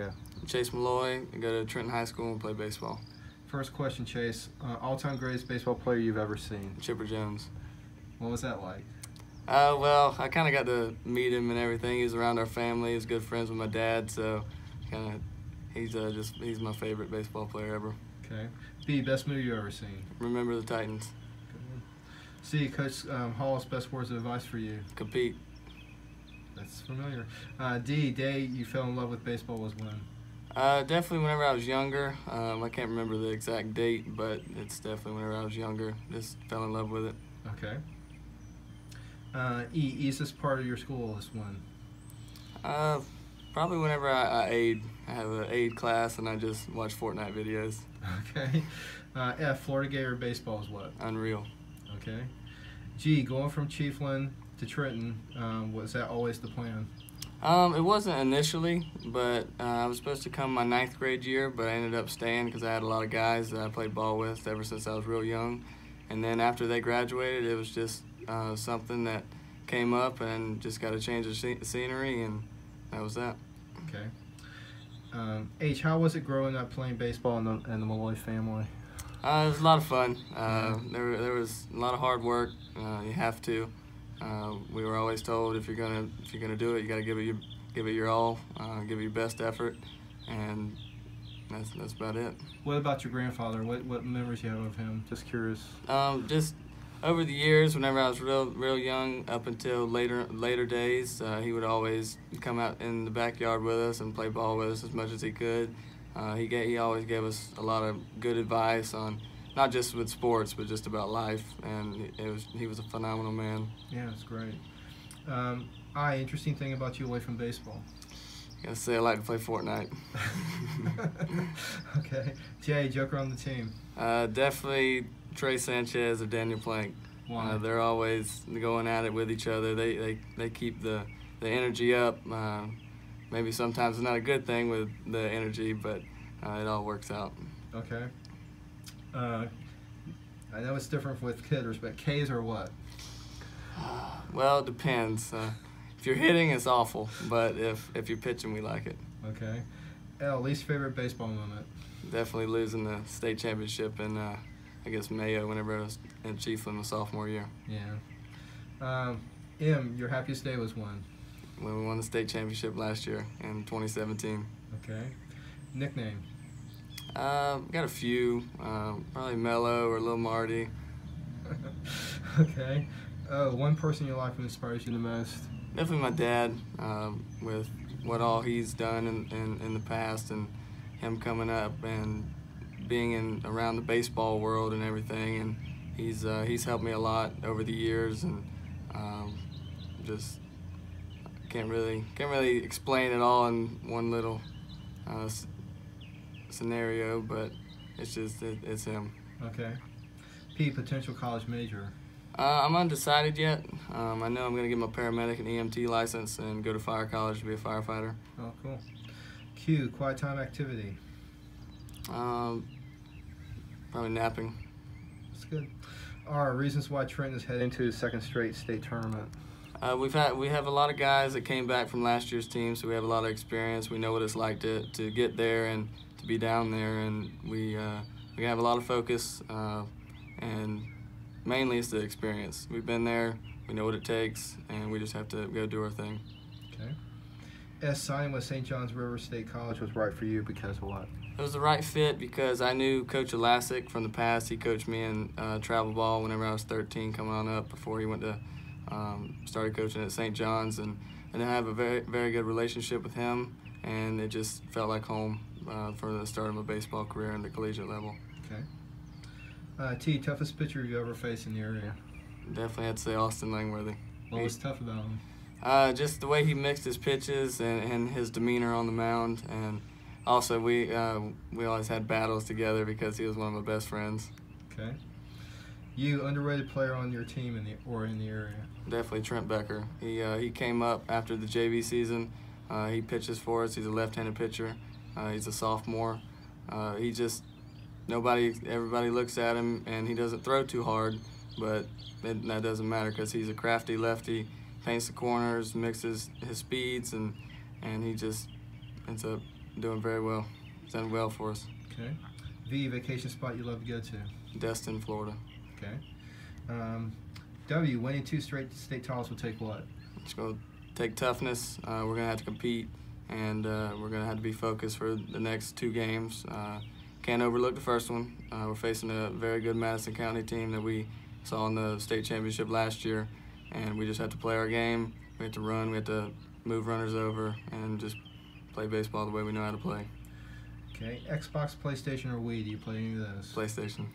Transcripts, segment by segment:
go? Chase Malloy. I go to Trenton High School and play baseball. First question, Chase. All-time greatest baseball player you've ever seen? Chipper Jones. What was that like? Well, I kind of got to meet him and everything. He was around our family. He's good friends with my dad, so he's my favorite baseball player ever. Okay. B, best movie you ever seen? Remember the Titans. Good one. C, Coach Hall's best words of advice for you? Compete. That's familiar. D, day you fell in love with baseball was when? Definitely whenever I was younger. I can't remember the exact date, but it's definitely whenever I was younger. Just fell in love with it. Okay. E, easiest part of your school is when? Probably whenever I aid. I have an aid class and I just watch Fortnite videos. Okay. F, Florida Gator baseball is what? Unreal. Okay. G, going from Chiefland to Trenton, was that always the plan? It wasn't initially, but I was supposed to come my 9th grade year, but I ended up staying because I had a lot of guys that I played ball with ever since I was real young. And then after they graduated, it was just something that came up and just got to change the scenery, and that was that. Okay. H, how was it growing up playing baseball in the Malloy family? It was a lot of fun. There was a lot of hard work. You have to. We were always told if you're gonna do it, you got to give it your all, give it your best effort, and that's about it. What about your grandfather? What memories you have of him? Just curious. Just over the years, whenever I was real young, up until later days, he would always come out in the backyard with us and play ball with us as much as he could. He always gave us a lot of good advice on not just with sports, but just about life, and he was a phenomenal man. Yeah, it's great. I, interesting thing about you away from baseball? I gotta say I like to play Fortnite. Okay. Jay, joker on the team? Definitely Trey Sanchez or Daniel Plank. Why? They're always going at it with each other. They keep the energy up. Maybe sometimes it's not a good thing with the energy, but it all works out. Okay. I know it's different with hitters, but K's are what? Well, it depends. If you're hitting, it's awful, but if you're pitching, we like it. Okay. L, least favorite baseball moment? Definitely losing the state championship in, I guess, Mayo whenever I was in Chiefland my sophomore year. Yeah. M, your happiest day was when? When we won the state championship last year in 2017. Okay. Nickname? Got a few. Probably Mello or Lil Marty. Okay. One person in your life who inspires you the most? Definitely my dad, with what all he's done in the past, and him coming up and being around the baseball world and everything, and he's helped me a lot over the years, and just can't really explain it all in one little scenario, but it's him. Okay. P, potential college major? I'm undecided yet. I know I'm going to get my paramedic and EMT license and go to fire college to be a firefighter. Oh, cool. Q, quiet time activity? Probably napping. That's good. R, reasons why Trenton is heading to the second straight state tournament? We have a lot of guys that came back from last year's team, so we have a lot of experience. We know what it's like to get there and to be down there, and we have a lot of focus, and mainly it's the experience. We've been there, we know what it takes, and we just have to go do our thing. Okay. S, signing with St. John's River State College was right for you because of what? It was the right fit because I knew Coach Elastic from the past. He coached me in travel ball whenever I was 13, coming on up before he went to started coaching at St. John's, and I have a very good relationship with him, and it just felt like home for the start of my baseball career in the collegiate level. Okay. T, toughest pitcher you ever faced in the area? Definitely had to say Austin Langworthy. What was tough about him? Just the way he mixed his pitches and his demeanor on the mound, and also we always had battles together because he was one of my best friends. Okay. You, underrated player on your team in the area? Definitely Trent Becker. He came up after the JV season. He pitches for us. He's a left-handed pitcher. He's a sophomore. Everybody looks at him, and he doesn't throw too hard, but that doesn't matter because he's a crafty lefty, paints the corners, mixes his speeds, and it's a doing very well. It's done well for us. Okay. V, vacation spot you love to go to? Destin, Florida. Okay. W, winning 2 straight state titles will take what? It's going to take toughness. We're going to have to compete, and we're going to have to be focused for the next 2 games. Can't overlook the first one. We're facing a very good Madison County team that we saw in the state championship last year, and we just have to play our game. We have to run, we have to move runners over, and just play baseball the way we know how to play. Okay. Xbox, PlayStation, or Wii? Do you play any of those? PlayStation.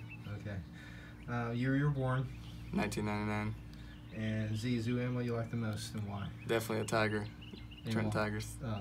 Okay. Year you were born? 1999. And Z, zoo animal you like the most and why? Definitely a tiger. And Trenton why? Tigers. Oh.